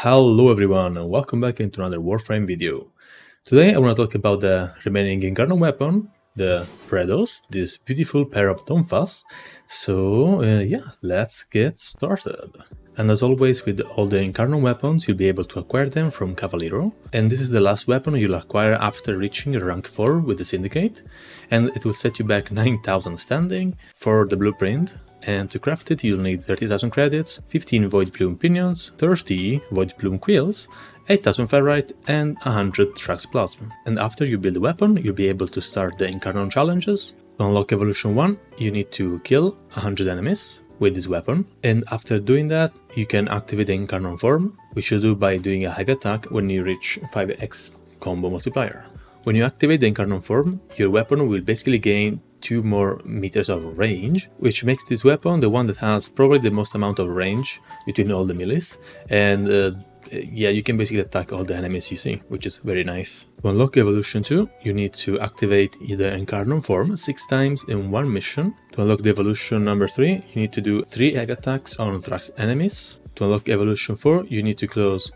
Hello everyone and welcome back into another Warframe video. Today I want to talk about the remaining Incarnon weapon, the Praedos, this beautiful pair of Tonfas. So yeah, let's get started. And as always with all the Incarnon weapons, you'll be able to acquire them from Cavaliero. And this is the last weapon you'll acquire after reaching rank 4 with the Syndicate. And it will set you back 9,000 standing for the blueprint. And to craft it, you'll need 30,000 credits, 15 Void Plume Pinions, 30 Void Plume Quills, 8,000 Ferrite, and 100 Trax Plasma. And after you build the weapon, you'll be able to start the Incarnon Challenges. To unlock Evolution 1, you need to kill 100 enemies with this weapon. And after doing that, you can activate the Incarnon form, which you'll do by doing a heavy attack when you reach 5x combo multiplier. When you activate the Incarnon form, your weapon will basically gain 2 more meters of range, which makes this weapon the one that has probably the most amount of range between all the melees, and yeah, you can basically attack all the enemies you see, which is very nice. To unlock Evolution 2, you need to activate the Incarnon form 6 times in one mission. To unlock the Evolution number 3, you need to do 3 heavy attacks on Thrax enemies. To unlock Evolution 4, you need to close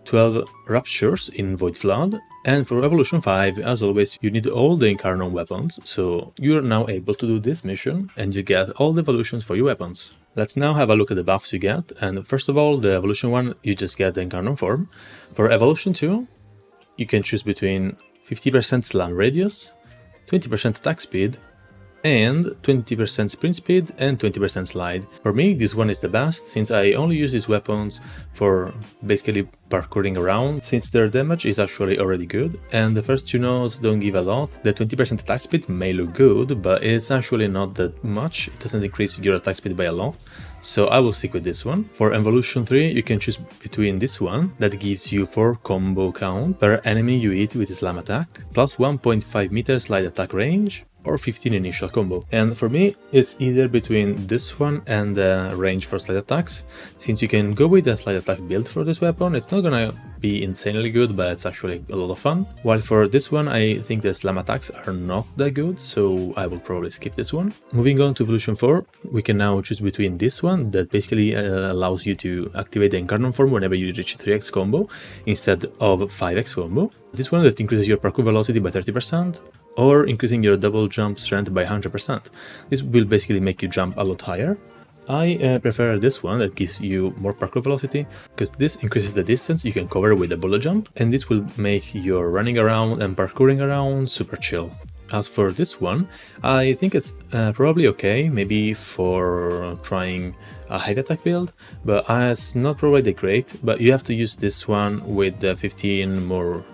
12 Raptures in Void Flood. And for Evolution 5, as always, you need all the Incarnon weapons, so you're now able to do this mission and you get all the evolutions for your weapons. Let's now have a look at the buffs you get, and first of all, the Evolution 1, you just get the Incarnon form. For Evolution 2, you can choose between 50% slam radius, 20% attack speed, and 20% sprint speed and 20% slide. For me, this one is the best, since I only use these weapons for basically parkouring around, since their damage is actually already good, and the first 2 nodes don't give a lot. The 20% attack speed may look good, but it's actually not that much. It doesn't increase your attack speed by a lot, so I will stick with this one. For Evolution 3, you can choose between this one, that gives you 4 combo count per enemy you hit with a slam attack, plus 1.5 meter slide attack range, or 15 initial combo. And for me, it's either between this one and the range for slide attacks. Since you can go with a slide attack build for this weapon, it's not gonna be insanely good, but it's actually a lot of fun. While for this one, I think the slam attacks are not that good, so I will probably skip this one. Moving on to Evolution 4, we can now choose between this one, that basically allows you to activate the Incarnon form whenever you reach 3x combo, instead of 5x combo. This one that increases your parkour velocity by 30%, or increasing your double jump strength by 100%. This will basically make you jump a lot higher. I prefer this one that gives you more parkour velocity, because this increases the distance you can cover with a bullet jump, and this will make your running around and parkouring around super chill. As for this one, I think it's probably okay, maybe for trying a heavy attack build, but it's not probably that great, but you have to use this one with the 15 more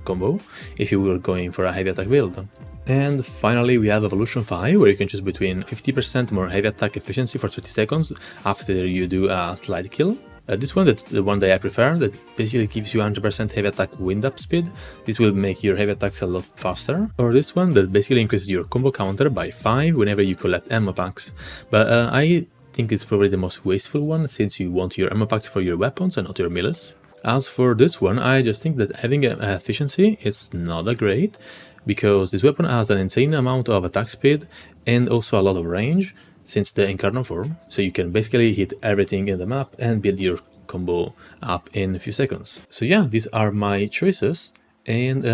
combo if you were going for a heavy attack build. And finally, we have Evolution 5, where you can choose between 50% more heavy attack efficiency for 30 seconds after you do a slide kill. This one, that's the one that I prefer, that basically gives you 100% heavy attack wind up speed. This will make your heavy attacks a lot faster. Or this one, that basically increases your combo counter by 5 whenever you collect ammo packs. But I think it's probably the most wasteful one, since you want your ammo packs for your weapons and not your melees. As for this one, I just think that having efficiency is not that great, because this weapon has an insane amount of attack speed and also a lot of range, since the Incarnon form, so you can basically hit everything in the map and build your combo up in a few seconds. So yeah, these are my choices, and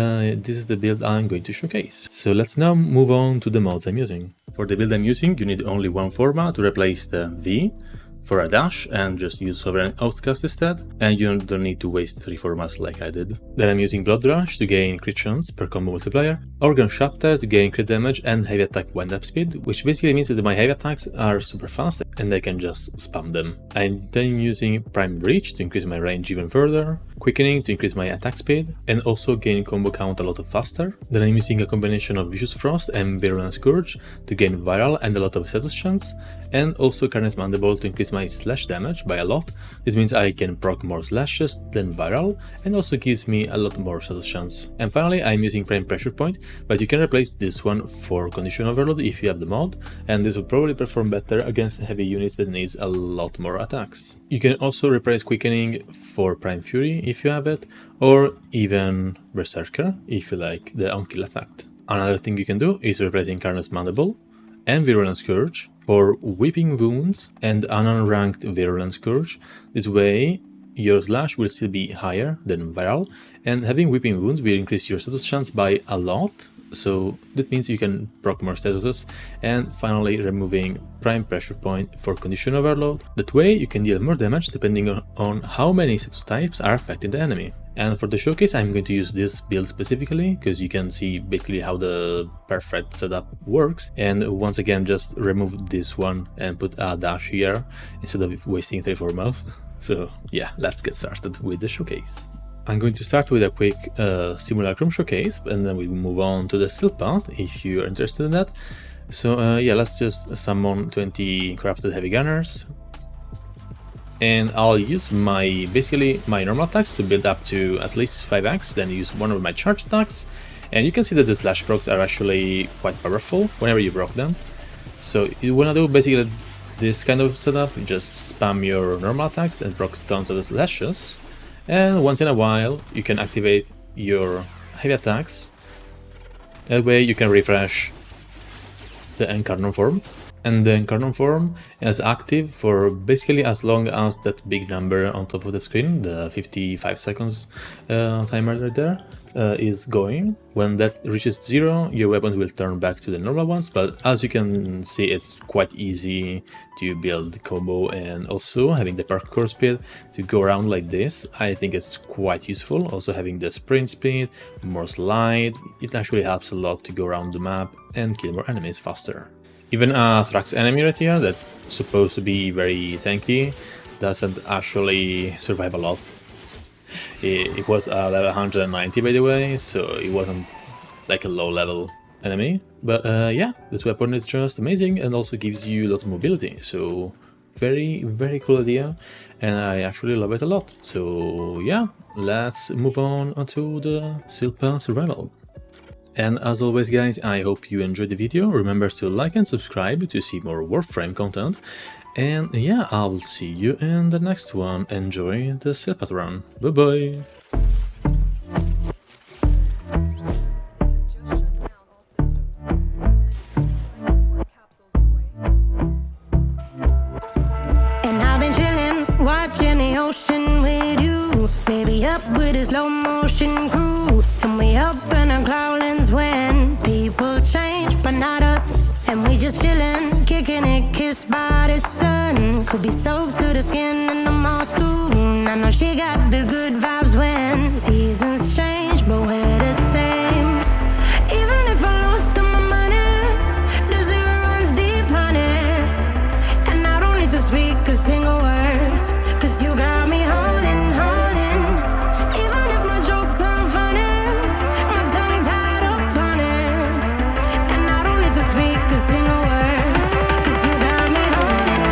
this is the build I'm going to showcase. So let's now move on to the mods I'm using. For the build I'm using, you need only one forma to replace the V for a dash, and just use Sovereign Outcast instead, and you don't need to waste 3 formas like I did. Then I'm using Blood Rush to gain crit chance per combo multiplier, Organ Shatter to gain crit damage and heavy attack wind up speed, which basically means that my heavy attacks are super fast and I can just spam them. I'm then using Prime Breach to increase my range even further, Quickening to increase my attack speed, and also gain combo count a lot faster. Then I'm using a combination of Vicious Frost and Virulent Scourge to gain viral and a lot of status chance, and also Carnage Mandible to increase my slash damage by a lot. This means I can proc more slashes than viral, and also gives me a lot more status chance. And finally, I'm using Prime Pressure Point, but you can replace this one for Condition Overload if you have the mod, and this will probably perform better against heavy units that needs a lot more attacks. You can also replace Quickening for Prime Fury if you have it, or even Berserker if you like the on-kill effect. Another thing you can do is replace Carnage Mandible and Virulent Scourge for Weeping Wounds and an unranked Virulent Scourge. This way your slash will still be higher than viral, and having whipping wounds will increase your status chance by a lot, so that means you can proc more statuses. And finally, removing prime pressure point for condition overload. That way you can deal more damage depending on how many status types are affecting the enemy. And for the showcase I'm going to use this build specifically, because you can see basically how the perfect setup works. And once again, just remove this one and put a dash here instead of wasting 3-4 mouse. So yeah, let's get started with the showcase. I'm going to start with a quick Simulacrum Showcase, and then we move on to the still path if you're interested in that. So yeah, let's just summon 20 corrupted heavy gunners. And I'll use basically my normal attacks to build up to at least 5x, then use one of my charge attacks. And you can see that the slash procs are actually quite powerful whenever you proc them. So you wanna do basically this kind of setup, just spam your normal attacks and proc tons of the slashes. And once in a while you can activate your heavy attacks. That way you can refresh the Incarnon form. And the Incarnon form is active for basically as long as that big number on top of the screen, the 55 seconds timer right there, is going. When that reaches 0, your weapons will turn back to the normal ones, but as you can see, it's quite easy to build combo, and also having the parkour speed to go around like this, I think it's quite useful. Also having the sprint speed, more slide, it actually helps a lot to go around the map and kill more enemies faster. Even a Thrax enemy right here that's supposed to be very tanky doesn't actually survive a lot. It was a level 190 by the way, so it wasn't like a low level enemy. But yeah, this weapon is just amazing and also gives you a lot of mobility, so very cool idea, and I actually love it a lot. So yeah, let's move on to the Silpa survival. And as always guys, I hope you enjoyed the video. Remember to like and subscribe to see more Warframe content. And yeah, I'll see you in the next one. Enjoy the Silpa run. Bye bye! And I've been chillin', watching the ocean with you. Baby up with a slow motion crew. And we up in our cloudlands when people change, but not us. And we just chillin', kicking it, kissed by the sun. Could be soaked to the skin in the mall soon. I know she got the good vibes when seasons change, but we're the same. Even if I lost all my money, the zero runs deep, honey. And I don't need to speak a single word, 'cause you got me holding. Even if my jokes aren't funny, my tongue tied up on it. And I don't need to speak a single word, 'cause you got me holding.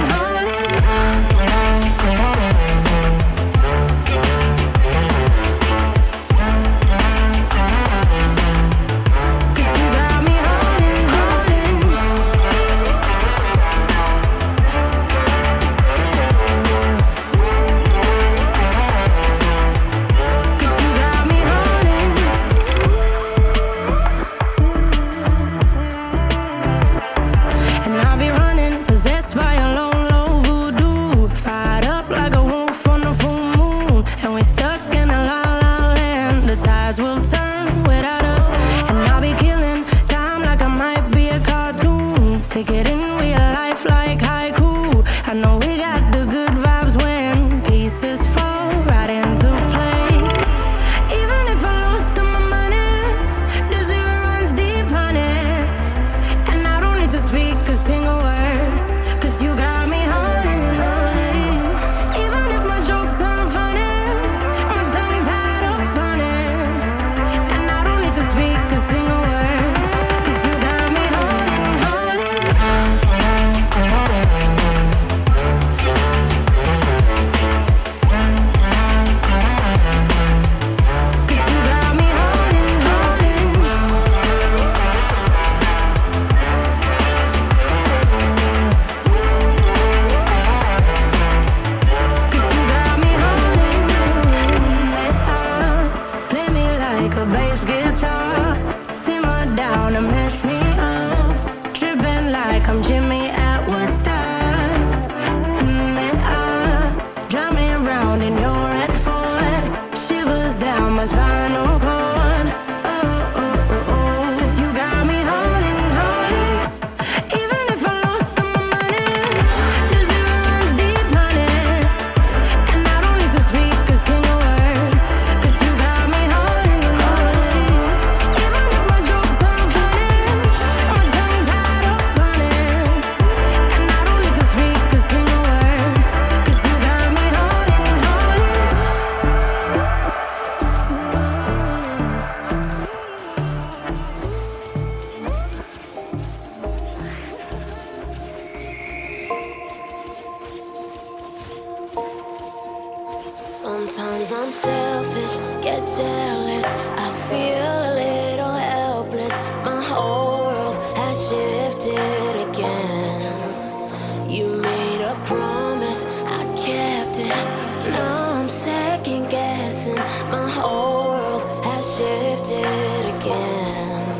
Sometimes I'm selfish, get jealous. I feel a little helpless. My whole world has shifted again. You made a promise, I kept it. Now I'm second guessing. My whole world has shifted again.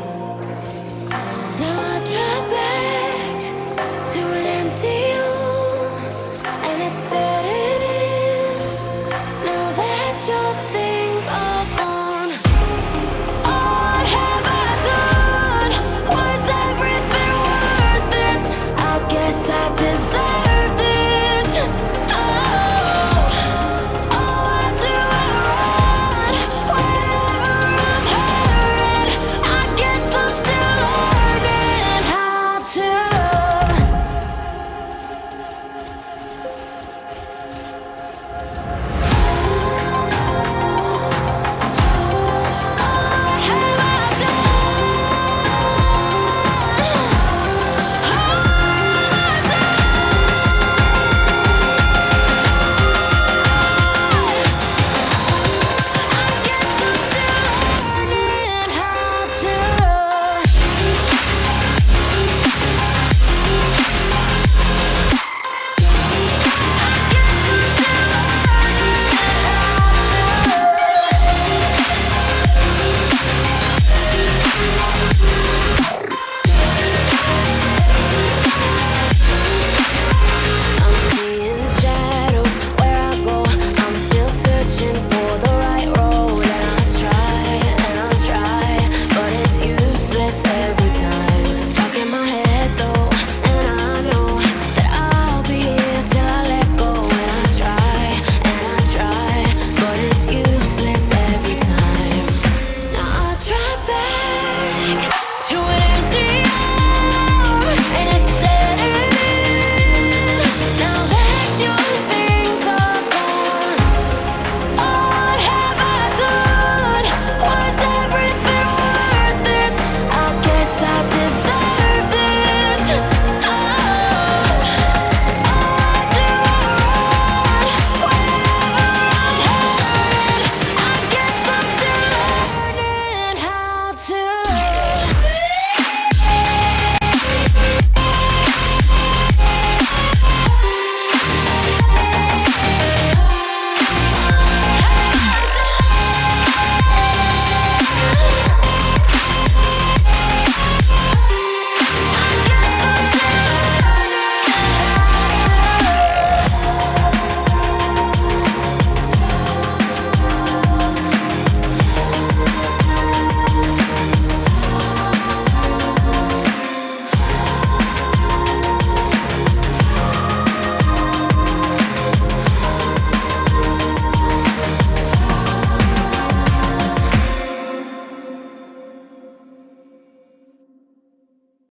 Now I drive back to an empty room, and it's setting in. Now that you're